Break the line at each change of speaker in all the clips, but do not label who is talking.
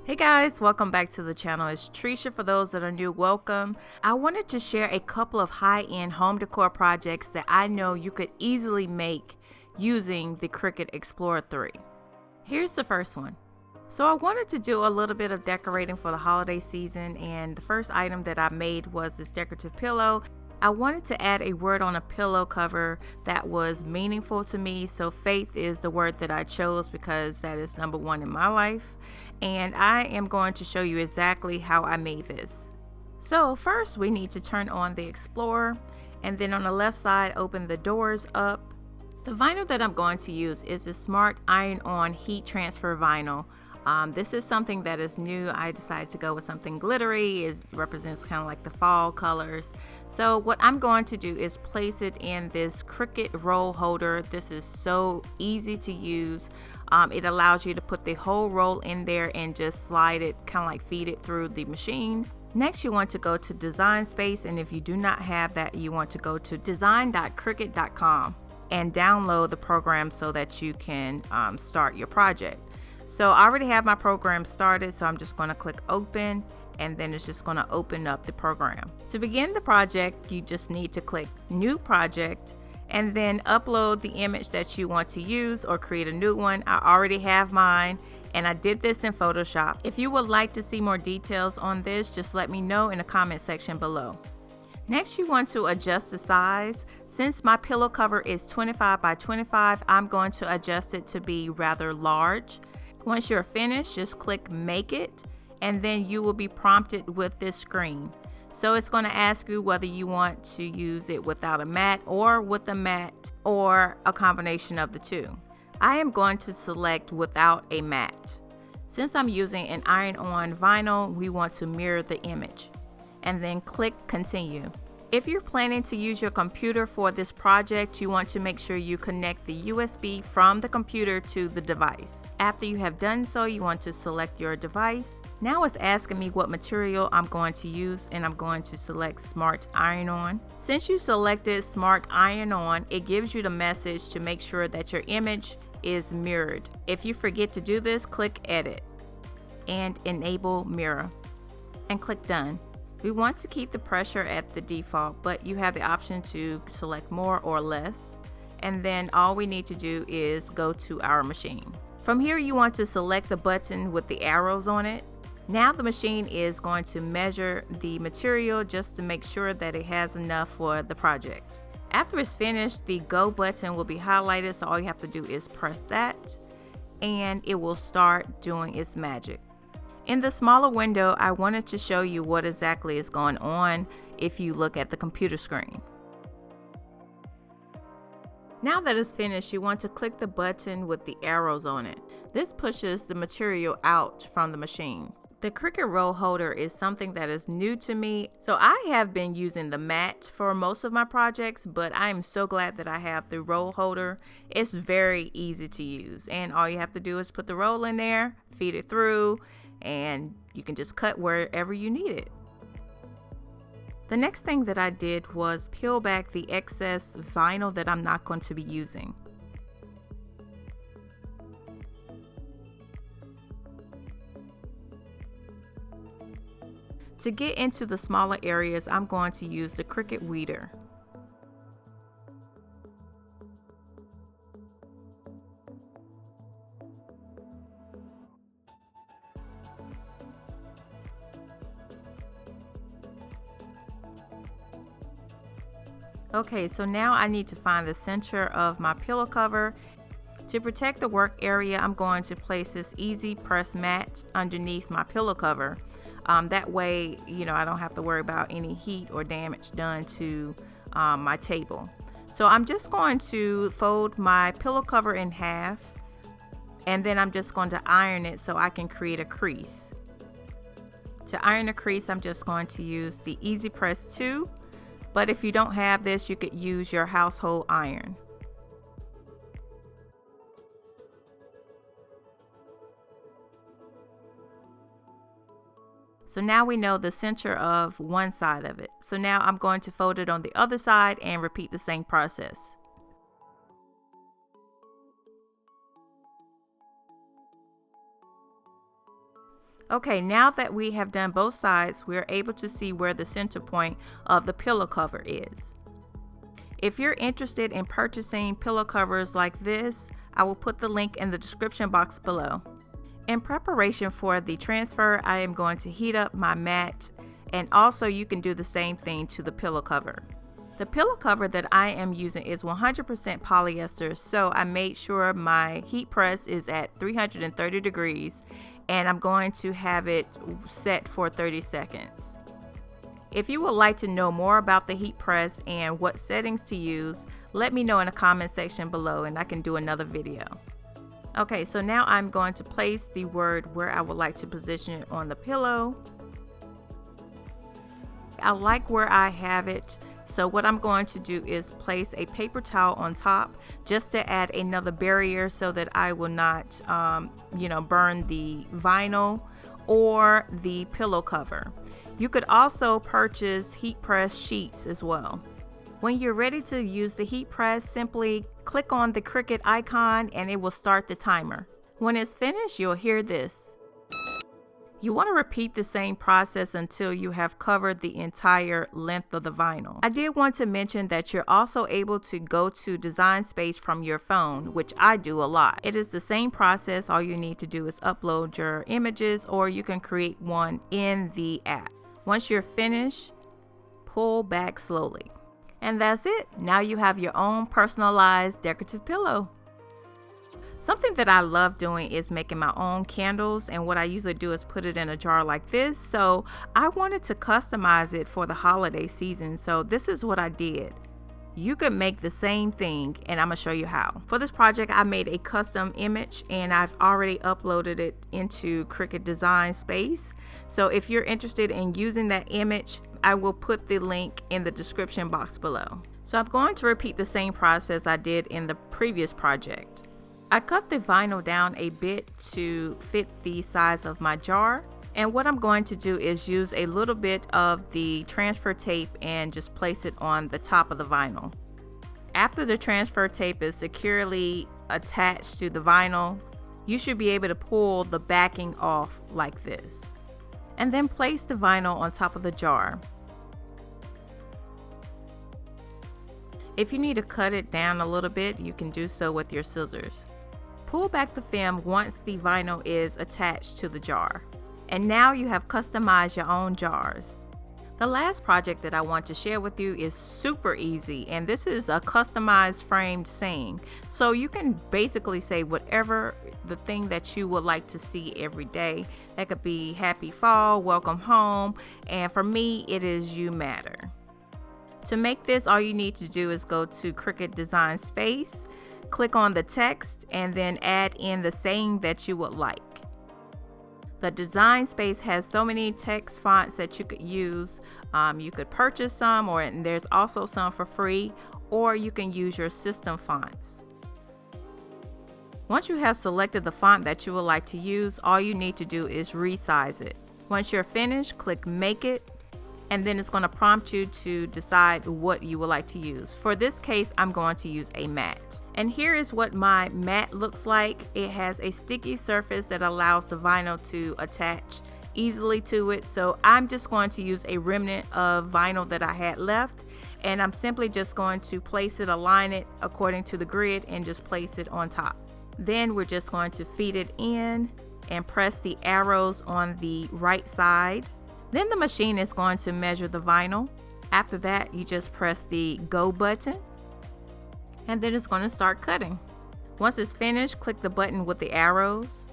Hey guys, welcome back to the channel. It's Trisha. For those that are new, welcome. I wanted to share a couple of high-end home decor projects that I know you could easily make using the Cricut Explore 3. Here's the first one. So I wanted to do a little bit of decorating for the holiday season, and the first item that I made was this decorative pillow. I wanted to add a word on a pillow cover that was meaningful to me. So faith is the word that I chose because that is number one in my life. And I am going to show you exactly how I made this. So first we need to turn on the Explorer, and then on the left side open the doors up. The vinyl that I'm going to use is the Smart Iron-On Heat Transfer Vinyl. This is something that is new. I decided to go with something glittery. It represents kind of like the fall colors. So what I'm going to do is place it in this Cricut roll holder. This is so easy to use. It allows you to put the whole roll in there and just slide it, kind of like feed it through the machine. Next, you want to go to Design Space, and if you do not have that, you want to go to design.cricut.com and download the program so that you can start your project. So I already have my program started, so I'm just going to click open, and then it's just going to open up the program. To begin the project, you just need to click new project and then upload the image that you want to use or create a new one. I already have mine, and I did this in Photoshop. If you would like to see more details on this, just let me know in the comment section below. Next, you want to adjust the size. Since my pillow cover is 25 by 25, I'm going to adjust it to be rather large. Once you're finished, just click Make It, and then you will be prompted with this screen. So it's going to ask you whether you want to use it without a mat or with a mat, or a combination of the two. I am going to select without a mat. Since I'm using an iron-on vinyl, we want to mirror the image, and then click Continue. If you're planning to use your computer for this project, you want to make sure you connect the USB from the computer to the device. After you have done so, you want to select your device. Now it's asking me what material I'm going to use, and I'm going to select Smart Iron-On. Since you selected Smart Iron-On, it gives you the message to make sure that your image is mirrored. If you forget to do this, click Edit and Enable Mirror and click Done. We want to keep the pressure at the default, but you have the option to select more or less. And then all we need to do is go to our machine. From here, you want to select the button with the arrows on it. Now the machine is going to measure the material just to make sure that it has enough for the project. After it's finished, the Go button will be highlighted, so all you have to do is press that, and it will start doing its magic. In the smaller window, I wanted to show you what exactly is going on if you look at the computer screen. Now that it's finished, you want to click the button with the arrows on it. This pushes the material out from the machine. The Cricut roll holder is something that is new to me, so I have been using the mat for most of my projects, but I am so glad that I have the roll holder. It's very easy to use, and all you have to do is put the roll in there, feed it through, and you can just cut wherever you need it. The next thing that I did was peel back the excess vinyl that I'm not going to be using. To get into the smaller areas, I'm going to use the Cricut Weeder. Okay, so now I need to find the center of my pillow cover. To protect the work area, I'm going to place this easy press mat underneath my pillow cover. That way, I don't have to worry about any heat or damage done to my table. So I'm just going to fold my pillow cover in half, and then I'm just going to iron it so I can create a crease. To iron a crease, I'm just going to use the Easy Press 2. But if you don't have this, you could use your household iron. So now we know the center of one side of it. So now I'm going to fold it on the other side and repeat the same process. Okay, now that we have done both sides, we are able to see where the center point of the pillow cover is. If you're interested in purchasing pillow covers like this, I will put the link in the description box below. In preparation for the transfer, I am going to heat up my mat, and also you can do the same thing to the pillow cover. The pillow cover that I am using is 100% polyester, so I made sure my heat press is at 330 degrees, and I'm going to have it set for 30 seconds. If you would like to know more about the heat press and what settings to use, let me know in the comment section below and I can do another video. Okay, so now I'm going to place the word where I would like to position it on the pillow. I like where I have it, so what I'm going to do is place a paper towel on top just to add another barrier so that I will not burn the vinyl or the pillow cover. You could also purchase heat press sheets as well. When you're ready to use the heat press, simply click on the Cricut icon and it will start the timer. When it's finished, you'll hear this. You want to repeat the same process until you have covered the entire length of the vinyl. I did want to mention that you're also able to go to Design Space from your phone, which I do a lot. It is the same process. All you need to do is upload your images, or you can create one in the app. Once you're finished, pull back slowly. And that's it. Now you have your own personalized decorative pillow. Something that I love doing is making my own candles, and what I usually do is put it in a jar like this. So I wanted to customize it for the holiday season, so this is what I did. You could make the same thing, and I'm gonna show you how. For this project, I made a custom image and I've already uploaded it into Cricut Design Space. So if you're interested in using that image, I will put the link in the description box below. So I'm going to repeat the same process I did in the previous project. I cut the vinyl down a bit to fit the size of my jar. And what I'm going to do is use a little bit of the transfer tape and just place it on the top of the vinyl. After the transfer tape is securely attached to the vinyl, you should be able to pull the backing off like this. And then place the vinyl on top of the jar. If you need to cut it down a little bit, you can do so with your scissors. Pull back the film once the vinyl is attached to the jar. And now you have customized your own jars. The last project that I want to share with you is super easy, and this is a customized framed saying. So you can basically say whatever the thing that you would like to see every day. That could be happy fall, welcome home, and for me it is you matter. To make this, all you need to do is go to Cricut Design Space, click on the text, and then add in the saying that you would like. The Design Space has so many text fonts that you could use. You could purchase some, and there's also some for free, or you can use your system fonts. Once you have selected the font that you would like to use, all you need to do is resize it. Once you're finished, click Make It, and then it's going to prompt you to decide what you would like to use. For this case, I'm going to use a mat. And here is what my mat looks like. It has a sticky surface that allows the vinyl to attach easily to it. So I'm just going to use a remnant of vinyl that I had left, and I'm simply just going to place it, align it according to the grid, and just place it on top. Then we're just going to feed it in and press the arrows on the right side. Then the machine is going to measure the vinyl. After that, you just press the go button, and then it's going to start cutting. Once it's finished, click the button with the arrows.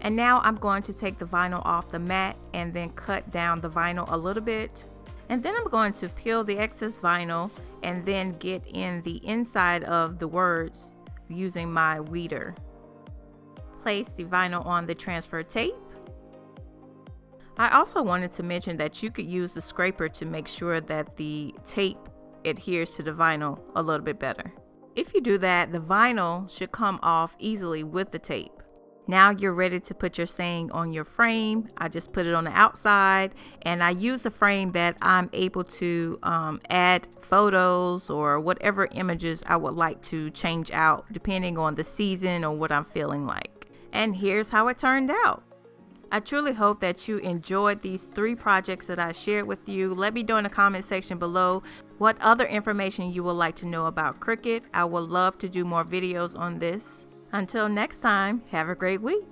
And now I'm going to take the vinyl off the mat and then cut down the vinyl a little bit. And then I'm going to peel the excess vinyl and then get in the inside of the words using my weeder. Place the vinyl on the transfer tape. I also wanted to mention that you could use the scraper to make sure that the tape adheres to the vinyl a little bit better. If you do that, the vinyl should come off easily with the tape. Now you're ready to put your saying on your frame. I just put it on the outside, and I use a frame that I'm able to add photos or whatever images I would like to change out depending on the season or what I'm feeling like. And here's how it turned out. I truly hope that you enjoyed these 3 projects that I shared with you. Let me know in the comment section below what other information you would like to know about Cricut. I would love to do more videos on this. Until next time, have a great week.